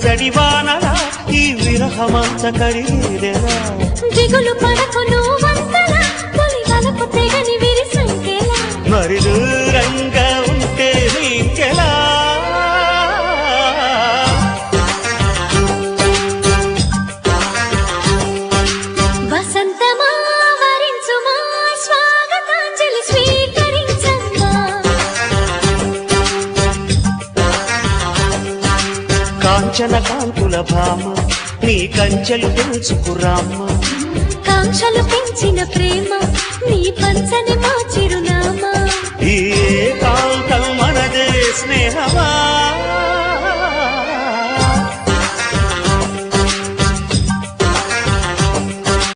జడివానలా ఈ విరహమంత కడిగేదెలా దిగులు పడకు నువ్వంతలా తొలి వలపు తెగని విరిసంకెలా మరి దూరంగా ఉంటే నీకెలా వసంతమా వరించుమా స్వాగతాంజలి స్వీకరించమ్మా కాంచన కాంతుల భామ నీ కంచెలు పెంచుకురామ్మ కాంక్షలు పెంచిన ప్రేమ నీ పంచని మా చిరునామా ఈ కాంతం మనదే స్నేహమా